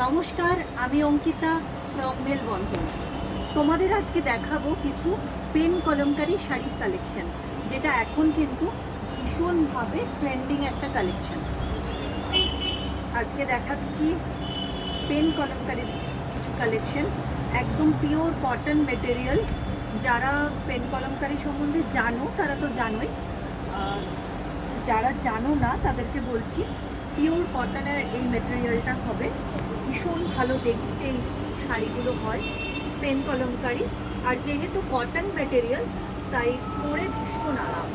নমস্কার, আমি অঙ্কিতা ফ্রম মেলবন্ধন। তোমাদের আজকে দেখাবো কিছু পেন কলমকারি শাড়ির কালেকশন, যেটা এখন কিন্তু ভীষণভাবে ট্রেন্ডিং একটা কালেকশন। আজকে দেখাচ্ছি পেন কলমকারির কিছু কালেকশন, একদম পিওর কটন মেটেরিয়াল। যারা পেন কলমকারি সম্বন্ধে জানো তারা তো জানোই, যারা জানো না তাদেরকে বলছি, পিওর কটনের এই মেটেরিয়ালটা হবে। ভীষণ ভালো দেখতে এই শাড়িগুলো হয়, পেন কলমকারি। আর যেহেতু কটন মেটেরিয়াল তাই পরে ভীষণ আরাম।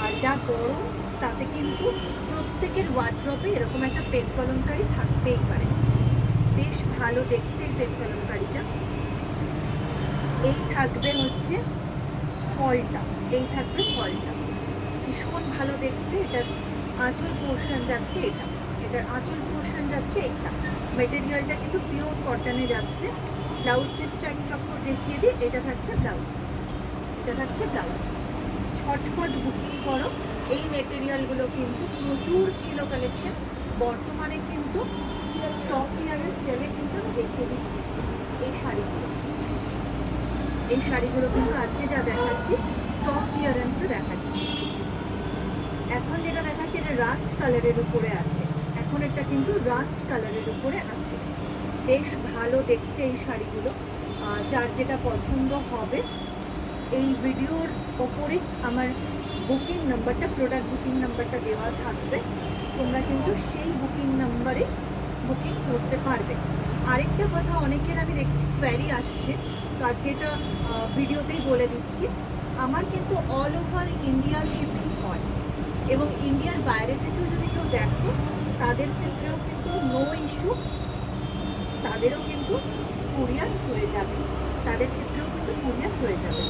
আর যা গরম, তাতে কিন্তু প্রত্যেকের ওয়ার্ড্রপে এরকম একটা পেন কলমকারি থাকতেই পারে। বেশ ভালো দেখতে এই পেন কলমকারিটা। এই থাকবে হচ্ছে ফলটা, এই থাকবে ফলটা ভীষণ ভালো দেখতে। এটার আঁচল পোর্শন যাচ্ছে, এটার আঁচল পোর্শন যাচ্ছে এইটা। মেটেরিয়ালটা কিন্তু পিওর কটনে যাচ্ছে। ব্লাউজ পিসটা এক চক্কর দেখিয়ে দিই। এটা থাকছে ব্লাউজ পিস, এটা থাকছে ব্লাউজ পিস। ছটফট বুকিং করো। এই মেটেরিয়ালগুলো কিন্তু প্রচুর ছিল কালেকশন, বর্তমানে কিন্তু স্টক ক্লিয়ারেন্স সেলে কিন্তু আমি দেখিয়ে দিচ্ছি এই শাড়িগুলো। এই শাড়িগুলো কিন্তু আজকে যা দেখাচ্ছি স্টক ক্লিয়ারেন্সে দেখাচ্ছি। এখন যেটা দেখাচ্ছি এটা রাস্ট কালারের উপরে আছে, এখন এটা কিন্তু রাস্ট কালারের উপরে আছে। বেশ ভালো দেখতে এই শাড়িগুলো। যার যেটা পছন্দ হবে, এই ভিডিওর ওপরে আমার বুকিং নাম্বারটা, প্রোডাক্ট বুকিং নাম্বারটা দেওয়া থাকবে। তোমরা কিন্তু সেই বুকিং নাম্বারে বুকিং করতে পারবে। আরেকটা কথা, অনেকের আমি দেখছি কোয়ারি আসছে, তো আজকে এটা ভিডিওতেই বলে দিচ্ছি। আমার কিন্তু অল ওভার ইন্ডিয়া শিপিং হয়, এবং ইন্ডিয়ার বাইরে থেকেও যদি কেউ দেখো তাদের ক্ষেত্রেও কিন্তু নো ইস্যু, তাদেরও কিন্তু কুরিয়ার হয়ে যাবে, তাদের ক্ষেত্রেও কিন্তু কুরিয়ার হয়ে যাবে।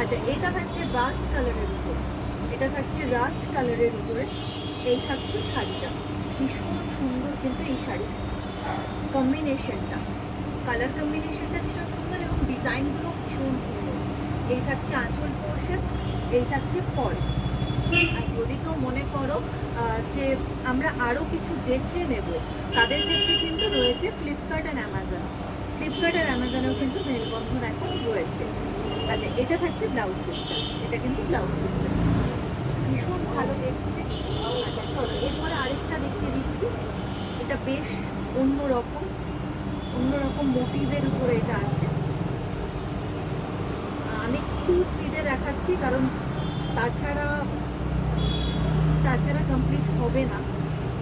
আচ্ছা, এটা থাকছে রাস্ট কালারের উপরে, এটা থাকছে রাস্ট কালারের উপরে। এই থাকছে শাড়িটা, ভীষণ সুন্দর কিন্তু এই শাড়িটা কম্বিনেশনটা, কালার কম্বিনেশনটা ভীষণ সুন্দর এবং ডিজাইনগুলো ভীষণ সুন্দর। এই থাকছে আঁচল পোর্শন, এই থাকছে ফল। আর যদি কেউ মনে করো যে আমরা আরও কিছু দেখে নেব, তাদের ক্ষেত্রে কিন্তু রয়েছে ফ্লিপকার্ট আর অ্যামাজন। ফ্লিপকার্ট আর অ্যামাজনেও কিন্তু মেলবন্ধন এখন রয়েছে। আচ্ছা, এটা থাকছে ব্লাউজ পিসটা, এটা কিন্তু ব্লাউজ পিসটা ভীষণ ভালো দেখতে। আচ্ছা চলো, এরপরে আরেকটা দেখিয়ে দিচ্ছি। এটা বেশ অন্যরকম মোটিভের উপরে এটা আছে। আমি একটু স্পিডে দেখাচ্ছি, কারণ তাছাড়া কমপ্লিট হবে না।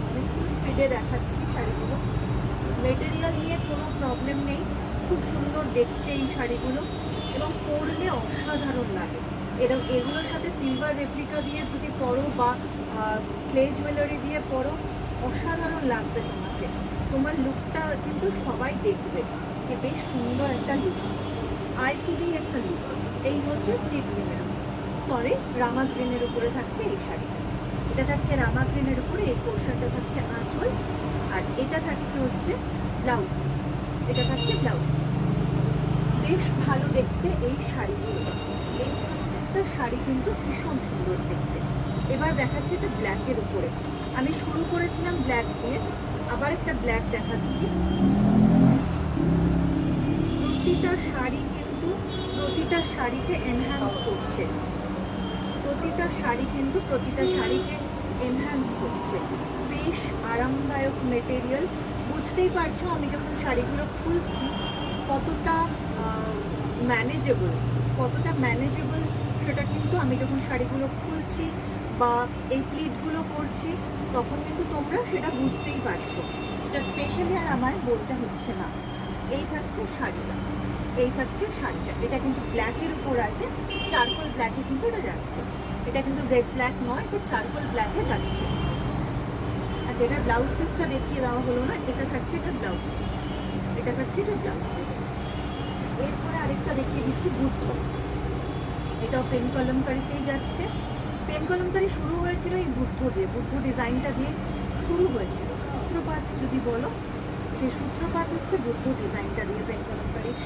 আমি একটু স্পিডে দেখাচ্ছি শাড়িগুলো। মেটেরিয়াল নিয়ে কোনো প্রবলেম নেই, খুব সুন্দর দেখতে এই শাড়িগুলো, এবং পরলে অসাধারণ লাগে। এগুলোর সাথে সিলভার রেপ্লিকা দিয়ে যদি পরো বা ক্লে জুয়েলারি দিয়ে পরো, অসাধারণ লাগবে তোমাকে। তোমার লুকটা কিন্তু সবাই দেখবে যে বেশ সুন্দর একটা লুক, আই সুদিং একটা লুক। এই হচ্ছে সি গ্রিনের, সরি রামা গ্রিনের উপরে থাকছে এই শাড়িটা। এটা থাকছে রামা গ্রিনের উপরে, এই পোর্শনটা থাকছে আঁচল, আর এটা থাকছে হচ্ছে ব্লাউজ পিস, এটা থাকছে ব্লাউজ পিস। বেশ ভালো দেখতে এই শাড়িগুলো। এই একটা শাড়ি কিন্তু ভীষণ সুন্দর দেখতে। এবার দেখাচ্ছি এটা ব্ল্যাকের উপরে। আমি শুরু করেছিলাম ব্ল্যাক দিয়ে, আবার একটা ব্ল্যাক দেখাচ্ছি। প্রতিটা শাড়ি কিন্তু প্রতিটা শাড়িকে এনহ্যান্স করছে, প্রতিটা শাড়ি কিন্তু প্রতিটা শাড়িকে এনহ্যান্স করছে। বেশ আরামদায়ক মেটেরিয়াল। বুঝতেই পারছো আমি যখন শাড়িগুলো খুলছি কতটা ম্যানেজেবল, সেটা কিন্তু আমি যখন শাড়িগুলো খুলছি বা এই প্লিটগুলো করছি তখন কিন্তু তোমরা সেটা বুঝতেই পারছো। এটা স্পেশালি আর আমায় বলতে হচ্ছে না। এই থাকছে শাড়িটা, এই থাকছে শাড়িটা। এটা কিন্তু ব্ল্যাকের উপর আছে, চারকোল ব্ল্যাকে কিন্তু এটা যাচ্ছে। এটা কিন্তু জেড ব্ল্যাক নয়, এটা চারকোল ব্ল্যাকে যাচ্ছে। আচ্ছা, এটা ব্লাউজ পিসটা দেখিয়ে দেওয়া হলো না। এটা থাকছে এটা ব্লাউজ পিস, এটা থাকছে এটা ব্লাউজ পিস। এরপরে আরেকটা দেখিয়ে দিচ্ছি বুদ্ধ। এটাও পেন কলমকারিতেই যাচ্ছে। পেন কলমকারি শুরু হয়েছিল এই বুদ্ধ দিয়ে, বুদ্ধ ডিজাইনটা দিয়ে শুরু হয়েছিল। সূত্রপাত যদি বলো, সেই সূত্রপাত হচ্ছে বুদ্ধ ডিজাইনটা দিয়ে পেন কলমকারির।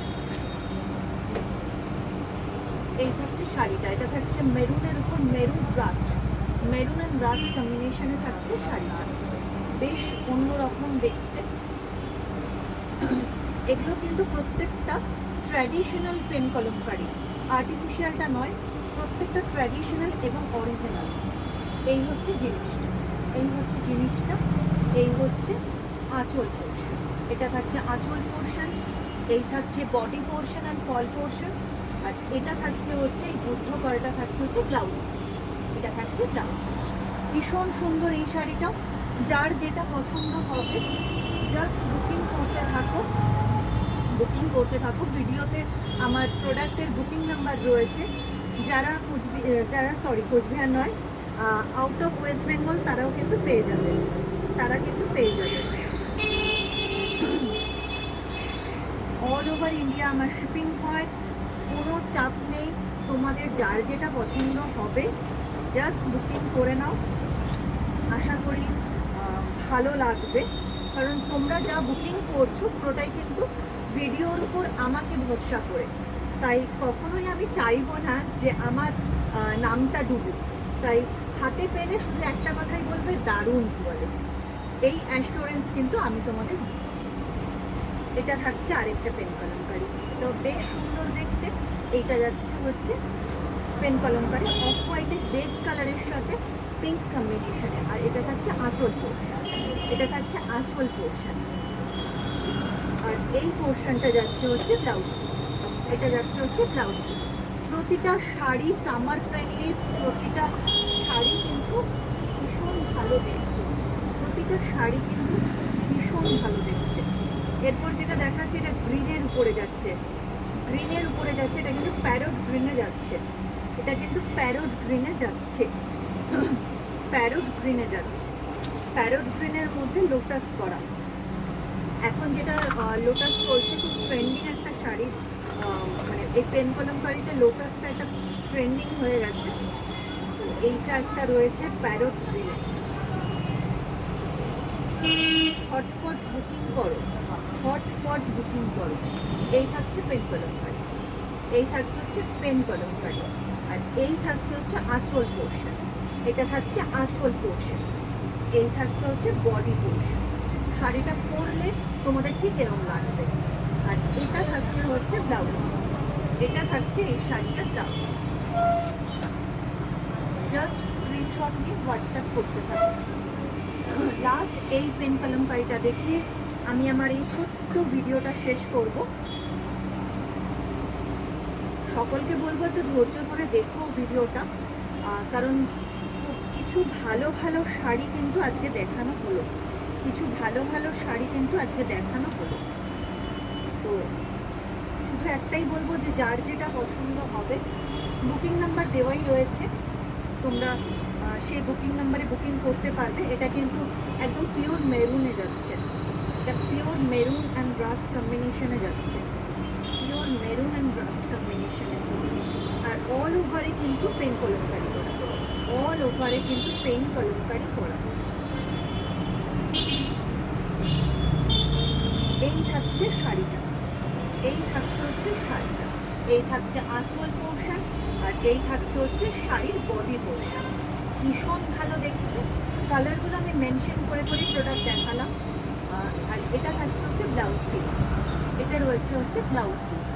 এই থাকছে শাড়িটা, এটা থাকছে মেরুনের উপর মেরুন অ্যান্ড রাস্ট কম্বিনেশনে থাকছে শাড়িটা। বেশ অন্যরকম দেখতে। এগুলো কিন্তু প্রত্যেকটা ট্র্যাডিশনাল পেন কলমকারি, আর্টিফিশিয়ালটা নয়, প্রত্যেকটা ট্র্যাডিশনাল এবং অরিজিনাল। এই হচ্ছে জিনিসটা, এই হচ্ছে জিনিসটা, এই হচ্ছে আঁচল পোর্শন। এটা থাকছে আঁচল পোর্শন, এই থাকছে body portion and fall portion, আর এটা থাকছে হচ্ছে এই বুদ্ধ করাটা থাকছে হচ্ছে ব্লাউজ পিস। এটা থাকছে ব্লাউজ পিস। ভীষণ সুন্দর এই শাড়িটা। যার যেটা পছন্দ হবে জাস্ট বুকিং করতে থাকো, বুকিং করতে থাকো। ভিডিওতে আমার প্রোডাক্টের বুকিং নাম্বার রয়েছে। যারা কোচবিহার নয়, আউট অফ ওয়েস্ট বেঙ্গল তারাও কিন্তু পেয়ে যাবে, তারা কিন্তু পেয়ে যাবে। অল ওভার ইন্ডিয়া আমার শিপিং হয়, কোনো চাপ নেই। তোমাদের যার যেটা পছন্দ হবে জাস্ট বুকিং করে নাও। আশা করি ভালো লাগবে, কারণ তোমরা যা বুকিং করছো পুরোটাই কিন্তু ভিডিওর উপর আমাকে ভরসা করে। তাই কখনোই আমি চাইবো না যে আমার নামটা ডুবুক। তাই হাতে পেলে শুধু একটা কথাই বলবে, দারুণ বলে। এই অ্যাসিওরেন্স কিন্তু আমি তোমাদের দিচ্ছি। এটা থাকছে আরেকটা পেন কলমকারি, তো বেশ সুন্দর দেখতে। এইটা যাচ্ছে হচ্ছে পেন কলমকারি অফ হোয়াইটের বেজ কালারের সাথে পিঙ্ক কম্বিনেশনে, আর এটা থাকছে আঁচল পোর্শন। এটা থাকছে আঁচল পোর্শন, আর এই পোর্শনটা যাচ্ছে হচ্ছে ব্লাউজ পিস। এটা যাচ্ছে হচ্ছে ব্লাউজ পিস। প্রতিটা শাড়ি সামার ফ্রেন্ডলি, প্রতিটা শাড়ি কিন্তু ভীষণ ভালো দেখতে, প্রতিটা শাড়ি কিন্তু ভীষণ ভালো দেখতে। এরপর যেটা দেখাচ্ছে এটা গ্রিনের উপরে যাচ্ছে, গ্রিনের উপরে যাচ্ছে। এটা কিন্তু প্যারট গ্রিনে যাচ্ছে, এটা কিন্তু প্যারট গ্রিনে যাচ্ছে, প্যারট গ্রিনে যাচ্ছে। প্যারট গ্রিনের মধ্যে লোটাস করা। এখন যেটা লোটাস চলছে, খুব ট্রেন্ডিং একটা শাড়ি, মানে এই পেন কলমকারিতে লোটাসটা একটা ট্রেন্ডিং হয়ে গেছে। তো এইটা একটা রয়েছে প্যারট গ্রিনে। ছটপট বুকিং করো, ছটপট বুকিং করো। এই থাকছে পেন কলমকারি, এই থাকছে হচ্ছে পেন কলমকারি, আর এই থাকছে হচ্ছে আঁচল পোর্শন। এটা থাকছে আঁচল পোর্শন, এই থাকছে হচ্ছে বডি পোর্শন। শাড়িটা পরলে তোমাদের ঠিক এরকম লাগবে। আর এটা থাকছে হচ্ছে ব্লাউজ পিস, এটা থাকছে এই শাড়িটার ব্লাউজ পিস। জাস্ট স্ক্রিনশট নিয়ে হোয়াটসঅ্যাপ করতে থাকো। লাস্ট এই পেন কলমকারিটা দেখিয়ে আমি আমার এই ছোট্ট ভিডিওটা শেষ করব। সকলকে বলবো একটু ধৈর্য ধরে দেখো ভিডিওটা, কারণ কিছু ভালো ভালো শাড়ি কিন্তু আজকে দেখানো হলো, কিছু ভালো ভালো শাড়ি কিন্তু আজকে দেখানো হলো। তো শুধু একটাই বলবো যে যার যেটা পছন্দ হবে, বুকিং নাম্বার দেওয়াই রয়েছে, তোমরা সেই বুকিং নাম্বারে বুকিং করতে পারবে। এটা কিন্তু একদম পিওর মেরুনে যাচ্ছে, এটা পিওর মেরুন অ্যান্ড রাস্ট কম্বিনেশনে যাচ্ছে, পিওর মেরুন অ্যান্ড রাস্ট কম্বিনেশনে। আর অল ওভারে কিন্তু পেন কলমকারি করা, অল ওভারে কিন্তু পেন কলমকারি করা। এই থাকছে শাড়িটা, এই থাকছে হচ্ছে শাড়িটা, এই থাকছে আঁচল পোর্শন, আর এই থাকছে হচ্ছে শাড়ির বডি পোর্শন। ভীষণ ভালো দেখতে। কালারগুলো আমি মেনশন করে করে প্রোডাক্ট দেখালাম। আর এটা থাকছে হচ্ছে ব্লাউজ পিস, এটা রয়েছে হচ্ছে ব্লাউজ পিস।